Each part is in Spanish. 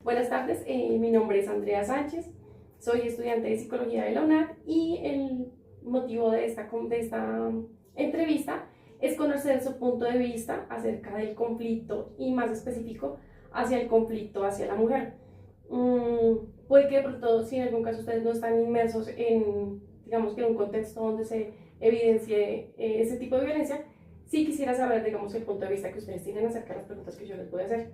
Buenas tardes, mi nombre es Andrea Sánchez, soy estudiante de Psicología de la UNAD y el motivo de esta entrevista es conocer su punto de vista acerca del conflicto y más específico hacia el conflicto hacia la mujer. Puede que de pronto, si en algún caso ustedes no están inmersos en, digamos que en un contexto donde se evidencie ese tipo de violencia, sí quisiera saber, digamos, el punto de vista que ustedes tienen acerca de las preguntas que yo les voy a hacer.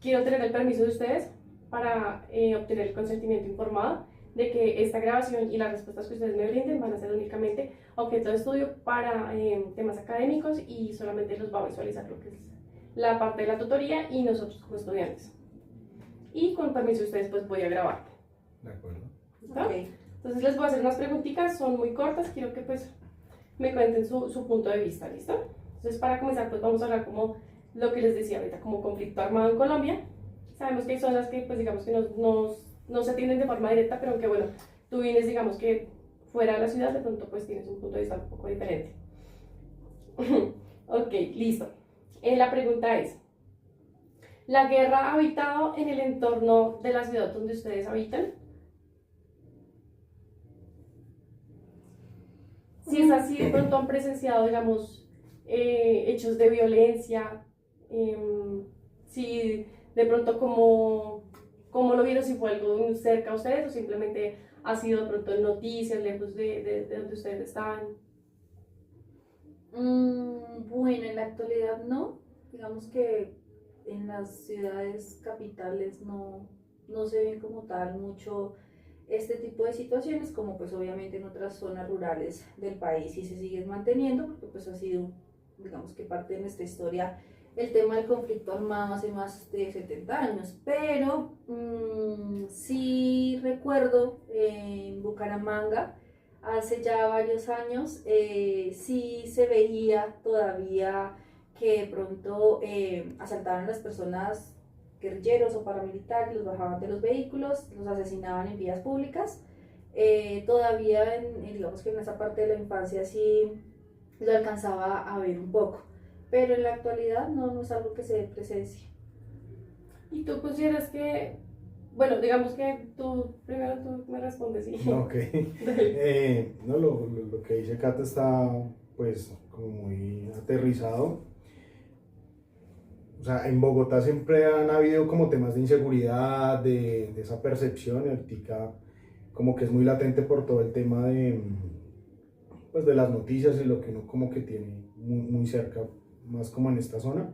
Quiero tener el permiso de ustedes para obtener el consentimiento informado de que esta grabación y las respuestas que ustedes me brinden van a ser únicamente objeto de estudio para temas académicos y solamente los va a visualizar lo que es la parte de la tutoría y nosotros como estudiantes. Y con permiso de ustedes pues voy a grabar. De acuerdo. ¿Listo? Okay. Entonces les voy a hacer unas preguntitas, son muy cortas, quiero que pues me cuenten su punto de vista, ¿listo? Entonces para comenzar pues vamos a hablar como lo que les decía ahorita, como conflicto armado en Colombia. Sabemos que hay zonas que pues digamos que no se atienden de forma directa, pero que bueno, tú vienes digamos que fuera de la ciudad, de pronto pues tienes un punto de vista un poco diferente. Ok, listo. La pregunta es, ¿la guerra ha habitado en el entorno de la ciudad donde ustedes habitan? Si es así, de pronto han presenciado, digamos, hechos de violencia, si de pronto cómo lo vieron, si fue algo muy cerca a ustedes o simplemente ha sido de pronto en noticias, lejos de donde ustedes están. Bueno, en la actualidad no. Digamos que en las ciudades capitales no se ven como tal mucho este tipo de situaciones, como pues obviamente en otras zonas rurales del país sí se siguen manteniendo, porque pues ha sido, digamos que parte de nuestra historia el tema del conflicto armado hace más de 70 años, pero sí recuerdo en Bucaramanga, hace ya varios años, sí se veía todavía que de pronto asaltaban a las personas guerrilleros o paramilitares, los bajaban de los vehículos, los asesinaban en vías públicas. Todavía, digamos que en esa parte de la infancia sí lo alcanzaba a ver un poco, pero en la actualidad no es algo que se presencie. ¿Y tú consideras que, bueno, digamos que primero tú me respondes y... Ok. No, lo que dice Cata está pues como muy aterrizado. O sea, en Bogotá siempre han habido como temas de inseguridad, de esa percepción, y ahorita como que es muy latente por todo el tema pues de las noticias y lo que uno como que tiene muy cerca, más como en esta zona.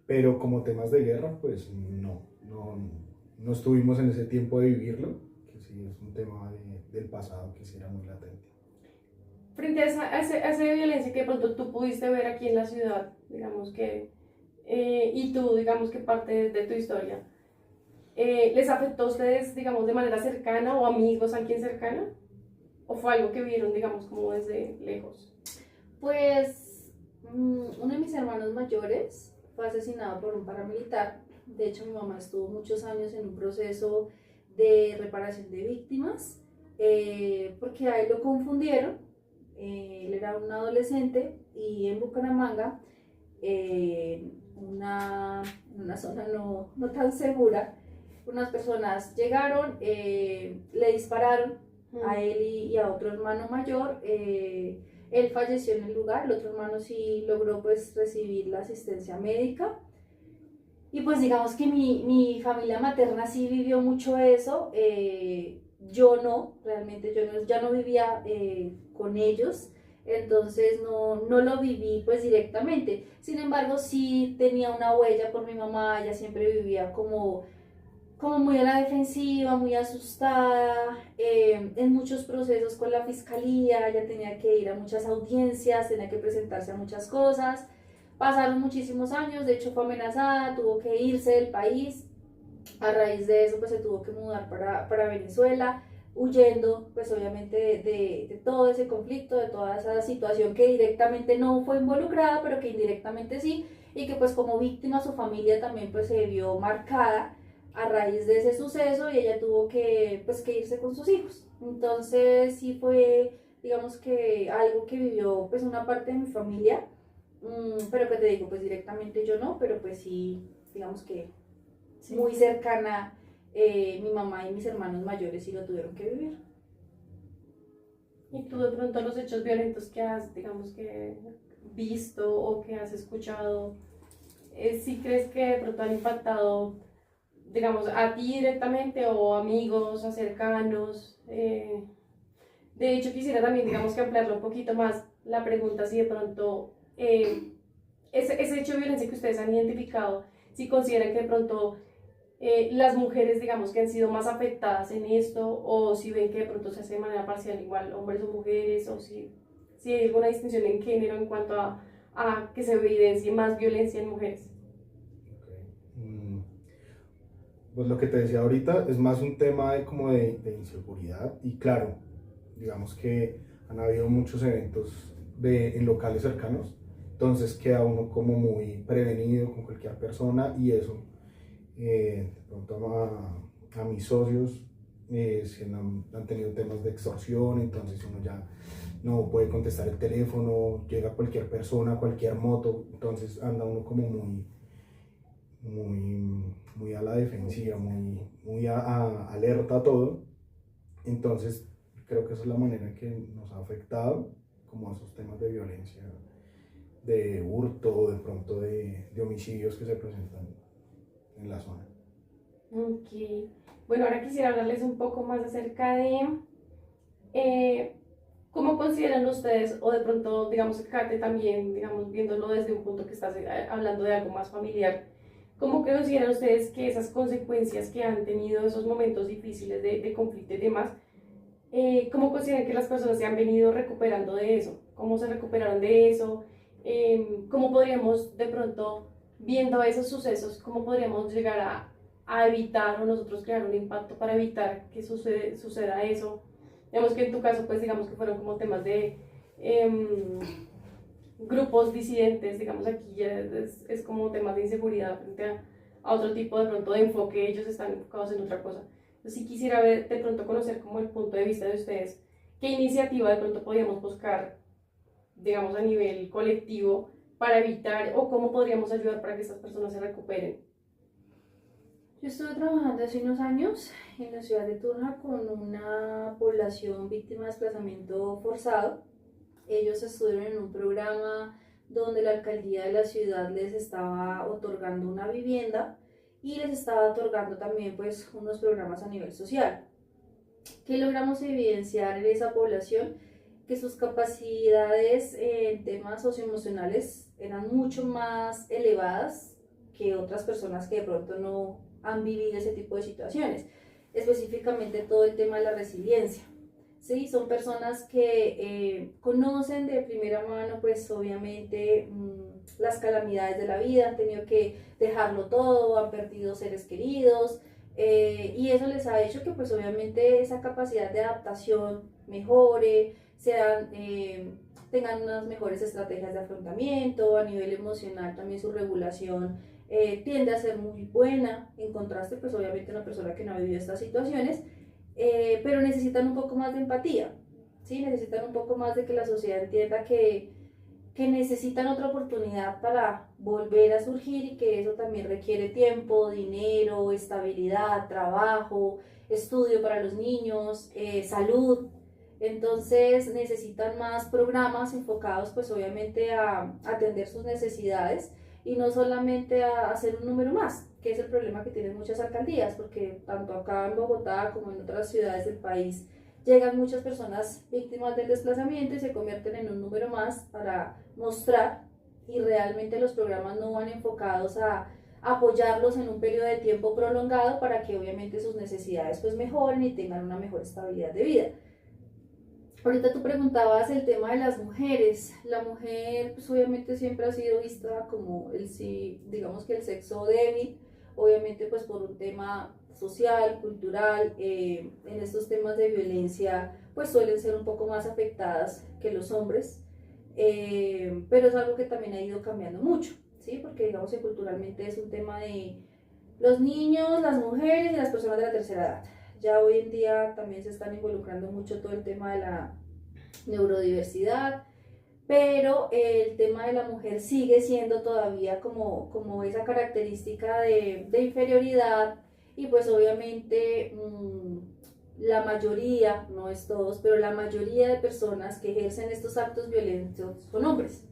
Pero como temas de guerra, pues no estuvimos en ese tiempo de vivirlo, que sí es un tema del pasado que sí era muy latente. Frente a esa violencia que de pronto tú pudiste ver aquí en la ciudad, digamos que, y tú, digamos que parte de tu historia, ¿les afectó a ustedes, digamos, de manera cercana o amigos a alguien cercana? ¿O fue algo que vieron, digamos, como desde lejos? Pues uno de mis hermanos mayores fue asesinado por un paramilitar. De hecho, mi mamá estuvo muchos años en un proceso de reparación de víctimas, porque a él lo confundieron. Él era un adolescente y en Bucaramanga, en una zona no tan segura, unas personas llegaron, le dispararon a él y a otro hermano mayor. Él falleció en el lugar, el otro hermano sí logró pues recibir la asistencia médica. Y pues digamos que mi familia materna sí vivió mucho eso. Yo no, realmente ya no vivía con ellos, entonces no lo viví pues directamente. Sin embargo, sí tenía una huella por mi mamá, ella siempre vivía como muy a la defensiva, muy asustada, en muchos procesos con la fiscalía, ella tenía que ir a muchas audiencias, tenía que presentarse a muchas cosas. Pasaron muchísimos años, de hecho fue amenazada, tuvo que irse del país. A raíz de eso pues se tuvo que mudar para Venezuela, huyendo pues obviamente de todo ese conflicto, de toda esa situación que directamente no fue involucrada, pero que indirectamente sí, y que pues como víctima su familia también pues se vio marcada a raíz de ese suceso, y ella tuvo que irse con sus hijos. Entonces sí fue, digamos que algo que vivió pues una parte de mi familia, pero que te digo, pues directamente yo no, pero pues sí, digamos que Sí. muy cercana, mi mamá y mis hermanos mayores sí lo tuvieron que vivir. Y tú de pronto los hechos violentos que has, digamos que visto o que has escuchado, ¿sí crees que de pronto han impactado, digamos, a ti directamente o amigos, a cercanos? De hecho, quisiera también, digamos que ampliarlo un poquito más la pregunta, si de pronto ese hecho de violencia que ustedes han identificado, si consideran que de pronto las mujeres, digamos, que han sido más afectadas en esto, o si ven que de pronto se hace de manera parcial igual hombres o mujeres, o si hay alguna distinción en género en cuanto a que se evidencie más violencia en mujeres. Ok. Pues lo que te decía ahorita es más un tema como de inseguridad y claro, digamos que han habido muchos eventos en locales cercanos, entonces queda uno como muy prevenido con cualquier persona y eso, de pronto a mis socios si han tenido temas de extorsión, entonces uno ya no puede contestar el teléfono, llega cualquier persona, cualquier moto, entonces anda uno como muy a la defensiva, muy alerta a todo. Entonces, creo que esa es la manera en que nos ha afectado, como esos temas de violencia, de hurto, de pronto de homicidios que se presentan en la zona. Ok. Bueno, ahora quisiera hablarles un poco más acerca de eh, cómo consideran ustedes, o de pronto, digamos, Kate también, digamos, viéndolo desde un punto que estás hablando de algo más familiar, ¿cómo que consideran ustedes que esas consecuencias que han tenido esos momentos difíciles de conflicto y demás, cómo consideran que las personas se han venido recuperando de eso? ¿Cómo se recuperaron de eso? ¿Cómo podríamos de pronto, viendo esos sucesos, cómo podríamos llegar a evitar o nosotros crear un impacto para evitar que suceda eso? Digamos que en tu caso, pues digamos que fueron como temas de grupos disidentes, digamos aquí ya es como temas de inseguridad frente a otro tipo de pronto de enfoque, ellos están enfocados en otra cosa. Entonces sí quisiera ver, de pronto conocer como el punto de vista de ustedes, qué iniciativa de pronto podríamos buscar, digamos a nivel colectivo, para evitar o cómo podríamos ayudar para que estas personas se recuperen. Yo estuve trabajando hace unos años en la ciudad de Tunja con una población víctima de desplazamiento forzado. Ellos estuvieron en un programa donde la alcaldía de la ciudad les estaba otorgando una vivienda y les estaba otorgando también pues unos programas a nivel social. ¿Qué logramos evidenciar en esa población? Que sus capacidades en temas socioemocionales eran mucho más elevadas que otras personas que de pronto no han vivido ese tipo de situaciones, específicamente todo el tema de la resiliencia. ¿Sí? Son personas que conocen de primera mano, pues obviamente las calamidades de la vida, han tenido que dejarlo todo, han perdido seres queridos, y eso les ha hecho que pues obviamente esa capacidad de adaptación mejore, tengan unas mejores estrategias de afrontamiento, a nivel emocional también su regulación tiende a ser muy buena, en contraste pues obviamente una persona que no ha vivido estas situaciones, pero necesitan un poco más de empatía, ¿sí? Necesitan un poco más de que la sociedad entienda que necesitan otra oportunidad para volver a surgir y que eso también requiere tiempo, dinero, estabilidad, trabajo, estudio para los niños, salud. Entonces necesitan más programas enfocados pues obviamente a atender sus necesidades y no solamente a hacer un número más, que es el problema que tienen muchas alcaldías, porque tanto acá en Bogotá como en otras ciudades del país llegan muchas personas víctimas del desplazamiento y se convierten en un número más para mostrar, y realmente los programas no van enfocados a apoyarlos en un periodo de tiempo prolongado para que obviamente sus necesidades pues mejoren y tengan una mejor estabilidad de vida. Ahorita tú preguntabas el tema de las mujeres. La mujer pues obviamente siempre ha sido vista como digamos que el sexo débil, obviamente pues por un tema social, cultural, en estos temas de violencia pues suelen ser un poco más afectadas que los hombres, pero es algo que también ha ido cambiando mucho, ¿sí? Porque digamos que culturalmente es un tema de los niños, las mujeres y las personas de la tercera edad. Ya hoy en día también se están involucrando mucho todo el tema de la neurodiversidad, pero el tema de la mujer sigue siendo todavía como esa característica de inferioridad y pues obviamente la mayoría, no es todos, pero la mayoría de personas que ejercen estos actos violentos son hombres.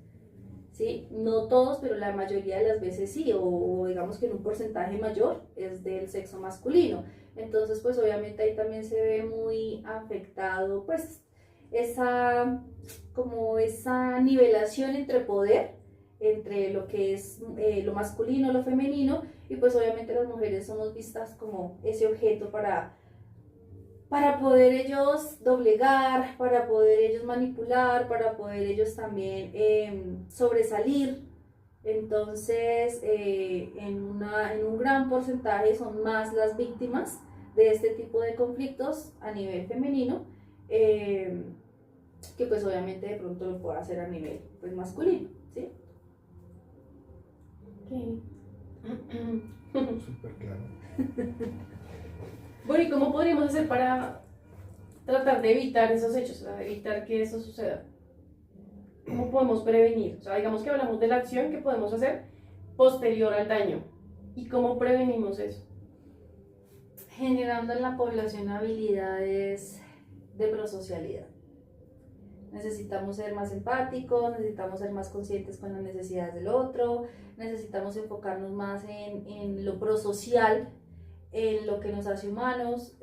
¿Sí? No todos, pero la mayoría de las veces sí, o digamos que en un porcentaje mayor es del sexo masculino. Entonces, pues obviamente ahí también se ve muy afectado, pues, como esa nivelación entre poder, entre lo que es lo masculino, lo femenino, y pues obviamente las mujeres somos vistas como ese objeto para poder ellos doblegar, para poder ellos manipular, para poder ellos también sobresalir. Entonces, en un gran porcentaje son más las víctimas de este tipo de conflictos a nivel femenino, que pues obviamente de pronto lo puede hacer a nivel pues, masculino, ¿sí? Okay. Súper claro. Bueno, ¿y cómo podríamos hacer para tratar de evitar esos hechos, o sea, de evitar que eso suceda? ¿Cómo podemos prevenir? O sea, digamos que hablamos de la acción que podemos hacer posterior al daño. ¿Y cómo prevenimos eso? Generando en la población habilidades de prosocialidad. Necesitamos ser más empáticos, necesitamos ser más conscientes con las necesidades del otro, necesitamos enfocarnos más en lo prosocial, en lo que nos hace humanos,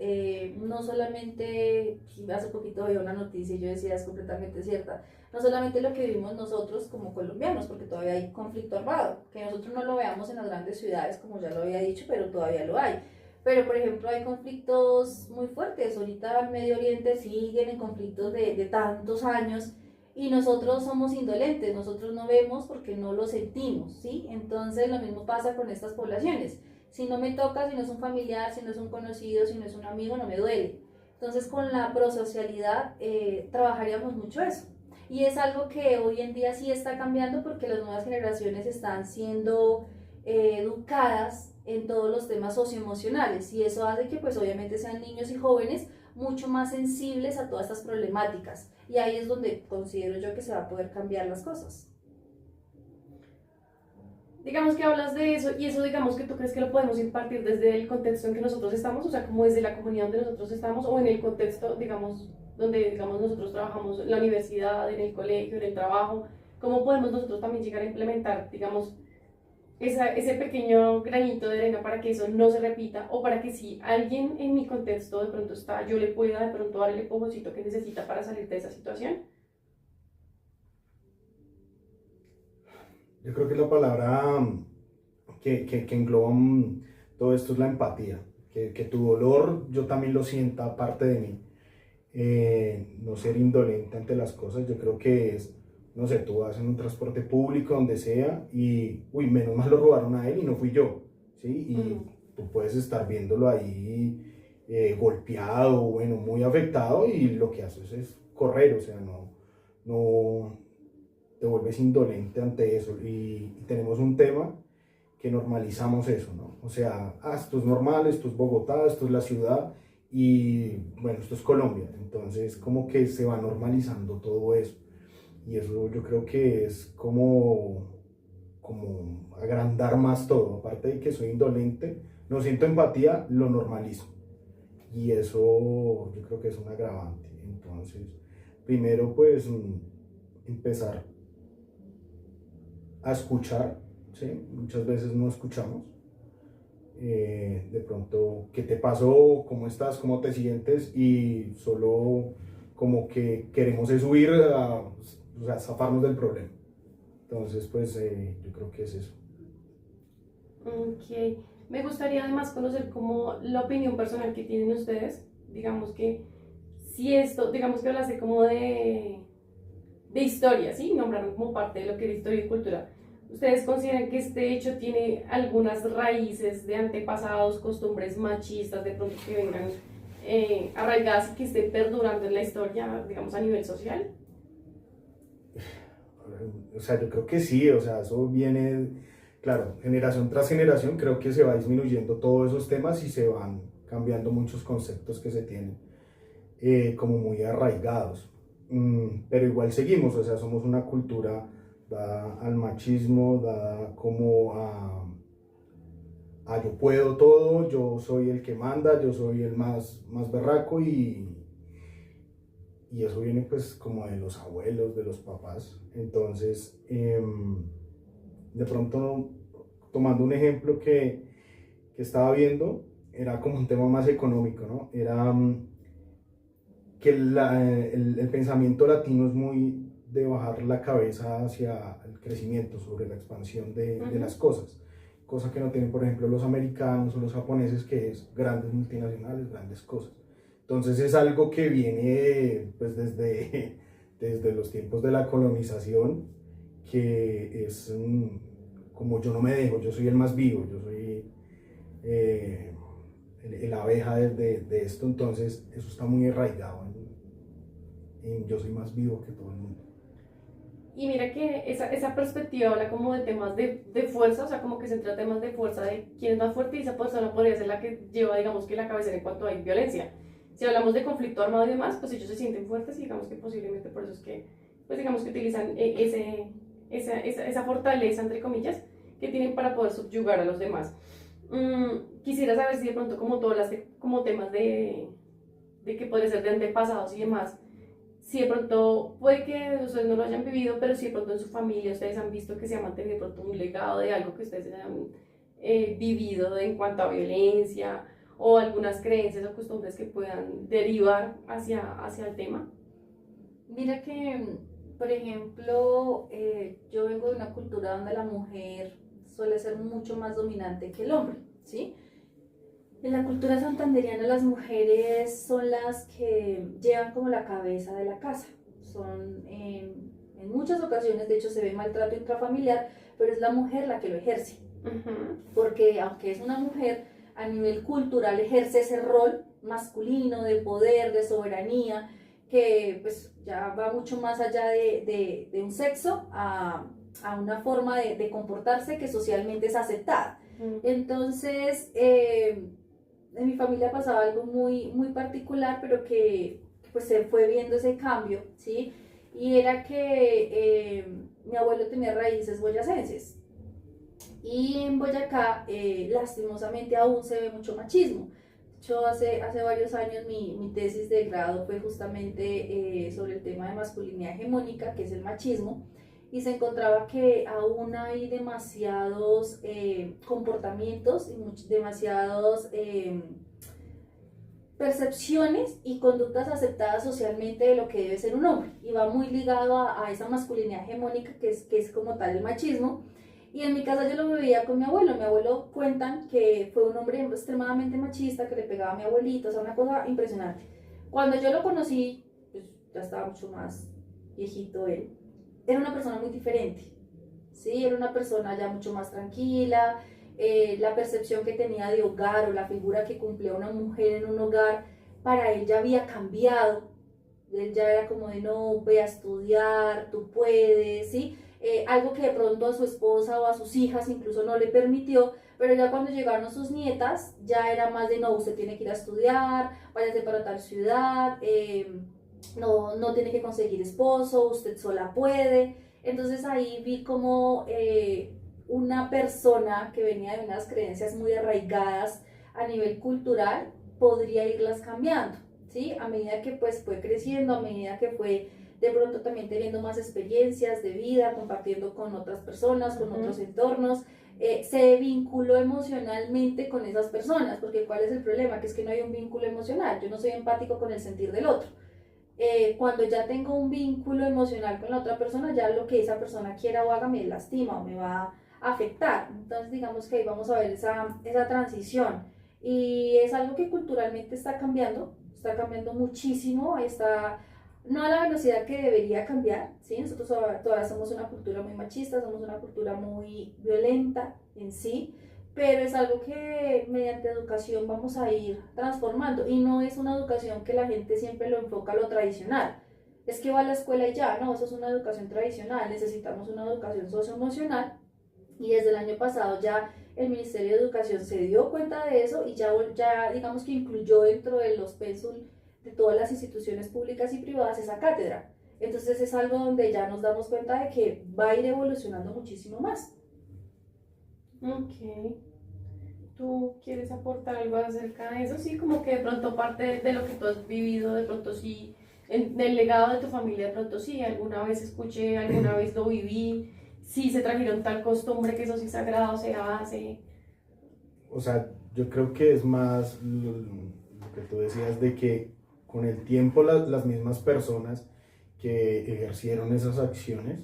no solamente, hace poquito veía una noticia y yo decía, es completamente cierta, no solamente lo que vivimos nosotros como colombianos, porque todavía hay conflicto armado, que nosotros no lo veamos en las grandes ciudades, como ya lo había dicho, pero todavía lo hay. Pero, por ejemplo, hay conflictos muy fuertes. Ahorita en Medio Oriente siguen en conflictos de tantos años y nosotros somos indolentes, nosotros no vemos porque no lo sentimos, ¿sí? Entonces, lo mismo pasa con estas poblaciones. Si no me toca, si no es un familiar, si no es un conocido, si no es un amigo, no me duele. Entonces, con la prosocialidad trabajaríamos mucho eso. Y es algo que hoy en día sí está cambiando porque las nuevas generaciones están siendo educadas en todos los temas socioemocionales y eso hace que pues obviamente sean niños y jóvenes mucho más sensibles a todas estas problemáticas y ahí es donde considero yo que se va a poder cambiar las cosas. Digamos que hablas de eso y eso digamos que tú crees que lo podemos impartir desde el contexto en que nosotros estamos, o sea, como desde la comunidad donde nosotros estamos o en el contexto, digamos, donde digamos nosotros trabajamos en la universidad, en el colegio, en el trabajo, ¿cómo podemos nosotros también llegar a implementar, digamos, ese pequeño granito de arena para que eso no se repita o para que si alguien en mi contexto de pronto está, yo le pueda de pronto dar el empujoncito que necesita para salir de esa situación? Yo creo que la palabra que engloba todo esto es la empatía, que tu dolor yo también lo sienta parte de mí, no ser indolente ante las cosas. Yo creo que es, no sé, tú vas en un transporte público, donde sea, y, uy, menos mal lo robaron a él y no fui yo, ¿sí? Y tú puedes estar viéndolo ahí golpeado, bueno, muy afectado, y lo que haces es correr, o sea, no te vuelves indolente ante eso. Y tenemos un tema que normalizamos eso, ¿no? O sea, esto es normal, esto es Bogotá, esto es la ciudad, y bueno, esto es Colombia. Entonces, como que se va normalizando todo eso. Y eso yo creo que es como agrandar más todo. Aparte de que soy indolente, no siento empatía, lo normalizo. Y eso yo creo que es un agravante. Entonces, primero pues empezar a escuchar, ¿sí? Muchas veces no escuchamos. De pronto, ¿qué te pasó? ¿Cómo estás? ¿Cómo te sientes? Y solo como que queremos es huir, o sea, zafarnos del problema. Entonces, pues yo creo que es eso. Ok, me gustaría además conocer como la opinión personal que tienen ustedes, digamos que si esto, digamos que hablaste como de historia, ¿sí? Nombraron como parte de lo que es historia y cultura. ¿Ustedes consideran que este hecho tiene algunas raíces de antepasados, costumbres machistas, de pronto que vengan arraigadas y que estén perdurando en la historia, digamos, a nivel social? O sea, yo creo que sí, o sea, eso viene, claro, generación tras generación, creo que se va disminuyendo todos esos temas y se van cambiando muchos conceptos que se tienen como muy arraigados. pero igual seguimos, o sea, somos una cultura dada al machismo, dada como a yo puedo todo, yo soy el que manda, yo soy el más berraco y eso viene pues como de los abuelos, de los papás. Entonces, de pronto, tomando un ejemplo que estaba viendo, era como un tema más económico, ¿no? Era que el pensamiento latino es muy de bajar la cabeza hacia el crecimiento, sobre la expansión de las cosas, cosa que no tienen, por ejemplo, los americanos o los japoneses, que es grandes multinacionales, grandes cosas. Entonces es algo que viene pues desde los tiempos de la colonización, que es como yo no me dejo, yo soy el más vivo, yo soy la abeja de esto, entonces eso está muy arraigado en yo soy más vivo que todo el mundo. Y mira que esa perspectiva habla como de temas de fuerza, o sea, como que se trata de temas de fuerza, de quién es más fuerte, y esa persona podría ser la que lleva, digamos, que la cabecera en cuanto hay violencia. Si hablamos de conflicto armado y demás, pues ellos se sienten fuertes y digamos que posiblemente por eso es que, pues digamos que utilizan esa fortaleza, entre comillas, que tienen para poder subyugar a los demás. Quisiera saber si de pronto como todas las como temas de que puede ser de antepasados y demás, si de pronto puede que ustedes no lo hayan vivido, pero si de pronto en su familia ustedes han visto que se ha mantenido de pronto un legado de algo que ustedes hayan vivido en cuanto a violencia o algunas creencias o costumbres que puedan derivar hacia el tema. Mira que, por ejemplo, yo vengo de una cultura donde la mujer suele ser mucho más dominante que el hombre, ¿sí? En la cultura santandereana las mujeres son las que llevan como la cabeza de la casa. Son en muchas ocasiones, de hecho, se ve maltrato intrafamiliar, pero es la mujer la que lo ejerce. Porque aunque es una mujer, a nivel cultural ejerce ese rol masculino de poder, de soberanía, que pues ya va mucho más allá de un sexo a una forma de comportarse que socialmente es aceptada. Entonces, en mi familia pasaba algo muy particular, pero que pues se fue viendo ese cambio, ¿sí? Y era que mi abuelo tenía raíces boyacenses. Y en Boyacá, lastimosamente, aún se ve mucho machismo. Yo hace varios años mi tesis de grado fue justamente sobre el tema de masculinidad hegemónica, que es el machismo, y se encontraba que aún hay demasiados comportamientos y demasiados percepciones y conductas aceptadas socialmente de lo que debe ser un hombre, y va muy ligado a esa masculinidad hegemónica que es como tal el machismo. Y en mi casa yo lo vivía con mi abuelo cuentan que fue un hombre extremadamente machista, que le pegaba a mi abuelito, o sea, una cosa impresionante. Cuando yo lo conocí, pues ya estaba mucho más viejito él, era una persona muy diferente, ¿sí? Era una persona ya mucho más tranquila, la percepción que tenía de hogar o la figura que cumplía una mujer en un hogar, para él ya había cambiado. Él ya era como de no, ve a estudiar, tú puedes, ¿sí? Algo que de pronto a su esposa o a sus hijas incluso no le permitió, pero ya cuando llegaron sus nietas, ya era más de no, usted tiene que ir a estudiar, váyase para tal ciudad, no tiene que conseguir esposo, usted sola puede. Entonces ahí vi como una persona que venía de unas creencias muy arraigadas a nivel cultural podría irlas cambiando, ¿sí? A medida que pues fue creciendo, a medida que fue de pronto también teniendo más experiencias de vida, compartiendo con otras personas, con otros entornos, se vinculó emocionalmente con esas personas, porque ¿cuál es el problema? Que es que no hay un vínculo emocional, yo no soy empático con el sentir del otro. Cuando ya tengo un vínculo emocional con la otra persona, ya lo que esa persona quiera o haga me lastima o me va a afectar. Entonces digamos que ahí vamos a ver esa transición, y es algo que culturalmente está cambiando muchísimo, está no a la velocidad que debería cambiar, ¿sí? Nosotros todavía somos una cultura muy machista, somos una cultura muy violenta en sí, pero es algo que mediante educación vamos a ir transformando, y no es una educación que la gente siempre lo enfoca a lo tradicional, es que va a la escuela y ya, no, eso es una educación tradicional, necesitamos una educación socioemocional, y desde el año pasado ya el Ministerio de Educación se dio cuenta de eso y ya digamos que incluyó dentro de los pensum de todas las instituciones públicas y privadas esa cátedra. Entonces es algo donde ya nos damos cuenta de que va a ir evolucionando muchísimo más. Ok. ¿Tú quieres aportar algo acerca de eso? Sí, como que de pronto parte de lo que tú has vivido, de pronto sí, en el legado de tu familia, de pronto sí, alguna vez escuché, alguna vez lo viví, sí se trajeron tal costumbre que eso sí sagrado se hace. O sea, yo creo que es más lo que tú decías de que con el tiempo las mismas personas que ejercieron esas acciones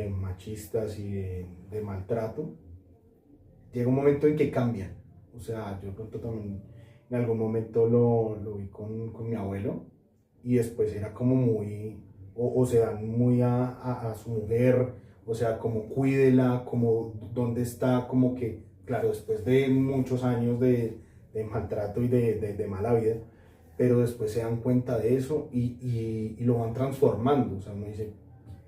machistas y de maltrato, llega un momento en que cambian. O sea, yo pronto también en algún momento lo vi con mi abuelo y después era como muy, o se dan muy a su mujer, o sea, como cuídela, como dónde está, como que, claro, después de muchos años de maltrato y de mala vida, pero después se dan cuenta de eso y lo van transformando, o sea, uno dice,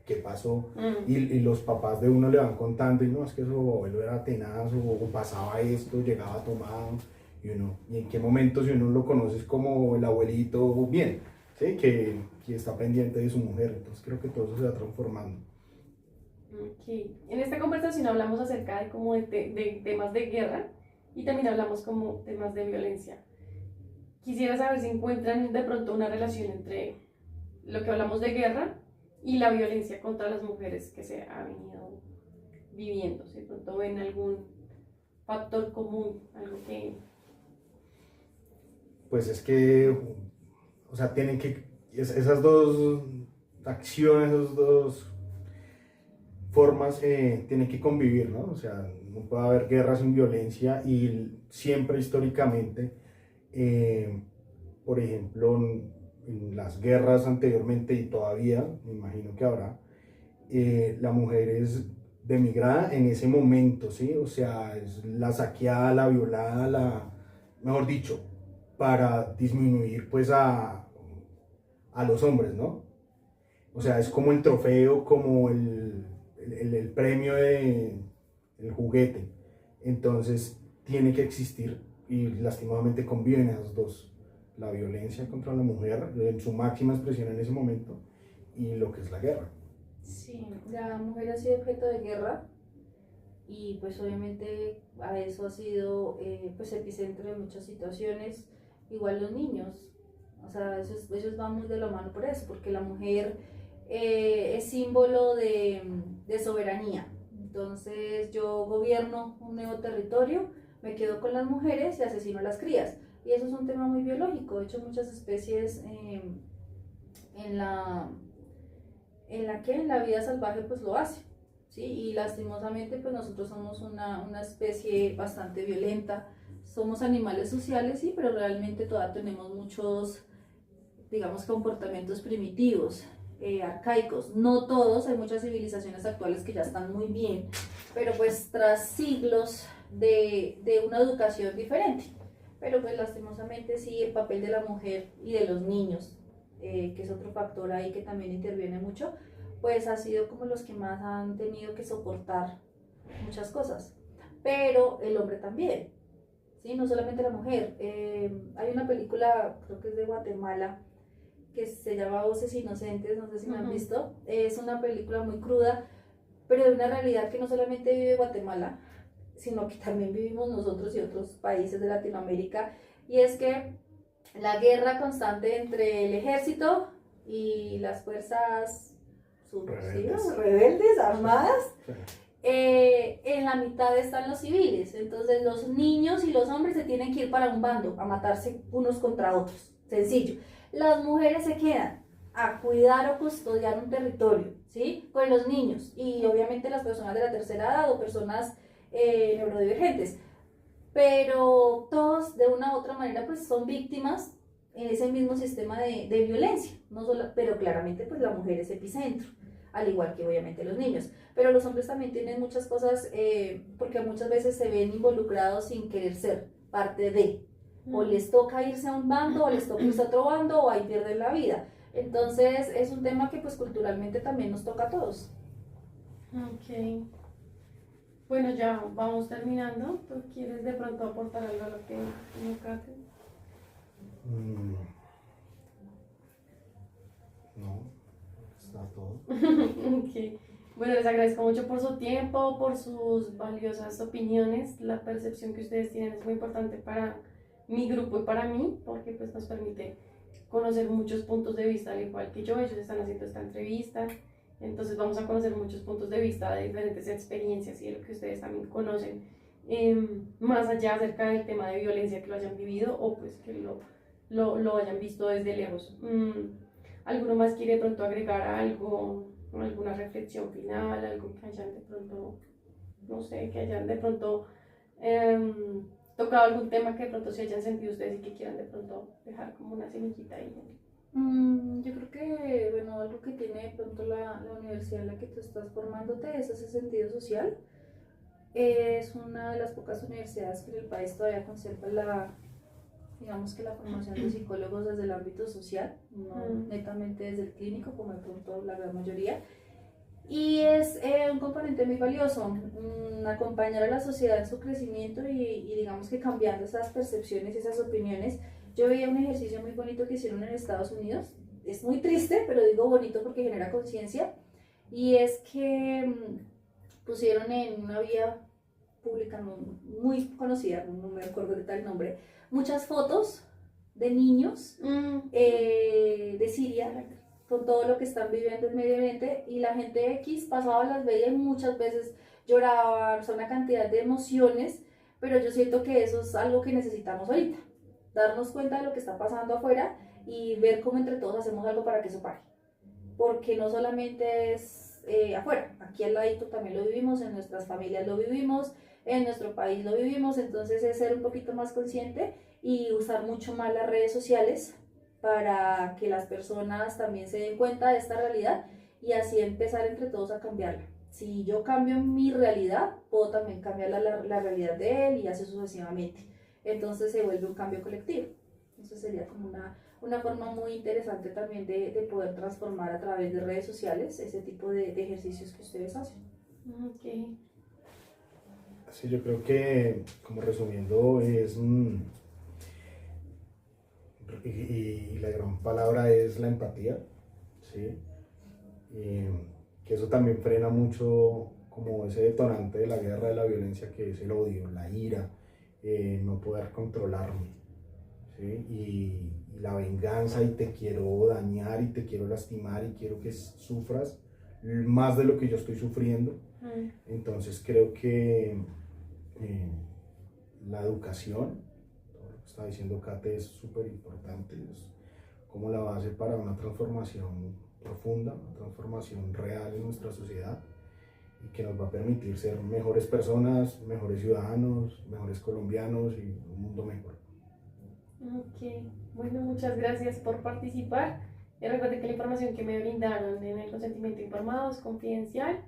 ¿qué pasó? Y los papás de uno le van contando, y no, es que su abuelo era tenaz, o pasaba esto, llegaba tomado, y en qué momento si uno lo conoce es como el abuelito bien, ¿sí? Que está pendiente de su mujer, entonces creo que todo eso se va transformando. Ok. En esta conversación hablamos acerca de, como de temas de guerra y también hablamos como temas de violencia. Quisiera saber si encuentran de pronto una relación entre lo que hablamos de guerra y la violencia contra las mujeres que se ha venido viviendo. Si de pronto ven algún factor común, algo que... Pues es que, o sea, tienen que, esas dos acciones, esas dos formas tienen que convivir, ¿no? O sea, no puede haber guerra sin violencia y siempre históricamente, eh, por ejemplo, en las guerras anteriormente y todavía, me imagino que habrá, la mujer es demigrada en ese momento, ¿sí? O sea, es la saqueada, la violada, mejor dicho, para disminuir pues a los hombres, ¿no? O sea, es como el trofeo, como el premio de el juguete. Entonces, tiene que existir y lastimosamente conviven esas dos. La violencia contra la mujer en su máxima expresión en ese momento y lo que es la guerra. Sí, la mujer ha sido objeto de guerra y pues obviamente a eso ha sido pues epicentro de muchas situaciones, igual los niños, o sea, ellos van muy de la mano por eso, porque la mujer es símbolo de soberanía, entonces yo gobierno un nuevo territorio, me quedo con las mujeres y asesino a las crías, y eso es un tema muy biológico, de hecho muchas especies en la en la vida salvaje pues lo hace, ¿sí? Y lastimosamente pues nosotros somos una especie bastante violenta, somos animales sociales, sí, pero realmente todavía tenemos muchos, digamos, comportamientos primitivos, arcaicos, no todos, hay muchas civilizaciones actuales que ya están muy bien, pero pues tras siglos de una educación diferente, pero pues lastimosamente sí, el papel de la mujer y de los niños, que es otro factor ahí que también interviene mucho, pues ha sido como los que más han tenido que soportar muchas cosas, pero el hombre también, ¿sí? No solamente la mujer. Hay una película, creo que es de Guatemala, que se llama Voces Inocentes, no sé si me han visto, es una película muy cruda, pero de una realidad que no solamente vive Guatemala, sino que también vivimos nosotros y otros países de Latinoamérica, y es que la guerra constante entre el ejército y las fuerzas rebeldes, armadas, en la mitad están los civiles, entonces los niños y los hombres se tienen que ir para un bando a matarse unos contra otros, sencillo. Las mujeres se quedan a cuidar o custodiar un territorio, ¿sí? Con los niños y obviamente las personas de la tercera edad o personas neurodivergentes, pero todos de una u otra manera pues son víctimas en ese mismo sistema de violencia, no solo, pero claramente pues la mujer es epicentro, al igual que obviamente los niños, pero los hombres también tienen muchas cosas, porque muchas veces se ven involucrados sin querer ser parte de, o les toca irse a un bando, o les toca irse a otro bando, o ahí pierden la vida, entonces es un tema que pues culturalmente también nos toca a todos. Ok. Bueno, ya vamos terminando. ¿Tú quieres de pronto aportar algo a lo que no, Kate? No. Ok. Bueno, les agradezco mucho por su tiempo, por sus valiosas opiniones. La percepción que ustedes tienen es muy importante para mi grupo y para mí, porque pues nos permite conocer muchos puntos de vista, al igual que yo. Ellos están haciendo esta entrevista, entonces vamos a conocer muchos puntos de vista de diferentes experiencias y de lo que ustedes también conocen, más allá acerca del tema de violencia que lo hayan vivido o pues que lo hayan visto desde lejos. ¿Alguno más quiere de pronto agregar algo, alguna reflexión final, algo que hayan de pronto, no sé, que hayan de pronto tocado algún tema que de pronto se hayan sentido ustedes y que quieran de pronto dejar como una semillita ahí? Yo creo que, bueno, algo que tiene de pronto la universidad en la que tú estás formándote es ese sentido social. Es una de las pocas universidades que en el país todavía conserva digamos que la formación de psicólogos desde el ámbito social, no netamente desde el clínico, como de pronto la gran mayoría. Y es un componente muy valioso, acompañar a la sociedad en su crecimiento y digamos que cambiando esas percepciones, esas opiniones. Yo veía un ejercicio muy bonito que hicieron en Estados Unidos, es muy triste, pero digo bonito porque genera conciencia, y es que pusieron en una vía pública muy conocida, no me acuerdo de tal nombre, muchas fotos de niños de Siria con todo lo que están viviendo en Medio Oriente, y la gente X pasaba, las veía y muchas veces lloraban, o sea, una cantidad de emociones, pero yo siento que eso es algo que necesitamos ahorita, darnos cuenta de lo que está pasando afuera y ver cómo entre todos hacemos algo para que eso pare, porque no solamente es afuera, aquí al ladito también lo vivimos, en nuestras familias lo vivimos, en nuestro país lo vivimos, entonces es ser un poquito más consciente y usar mucho más las redes sociales para que las personas también se den cuenta de esta realidad y así empezar entre todos a cambiarla. Si yo cambio mi realidad, puedo también cambiar la realidad de él y así sucesivamente. Entonces se vuelve un cambio colectivo. Eso sería como una forma muy interesante también de poder transformar a través de redes sociales ese tipo de ejercicios que ustedes hacen. Ok. Sí, yo creo que, como resumiendo, y la gran palabra es la empatía, ¿sí? Y que eso también frena mucho como ese detonante de la guerra, de la violencia, que es el odio, la ira, no poder controlarme, ¿sí? Y la venganza, y te quiero dañar y te quiero lastimar y quiero que sufras más de lo que yo estoy sufriendo. Entonces creo que la educación, todo lo que está diciendo Kate, es súper importante, es como la base para una transformación profunda, una transformación real en nuestra sociedad, y que nos va a permitir ser mejores personas, mejores ciudadanos, mejores colombianos y un mundo mejor. Ok, bueno, muchas gracias por participar. Recuerden que la información que me brindaron en el consentimiento informado es confidencial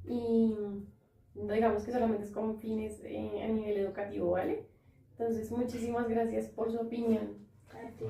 y no digamos que solamente es con fines a nivel educativo, ¿vale? Entonces, muchísimas gracias por su opinión. A ti.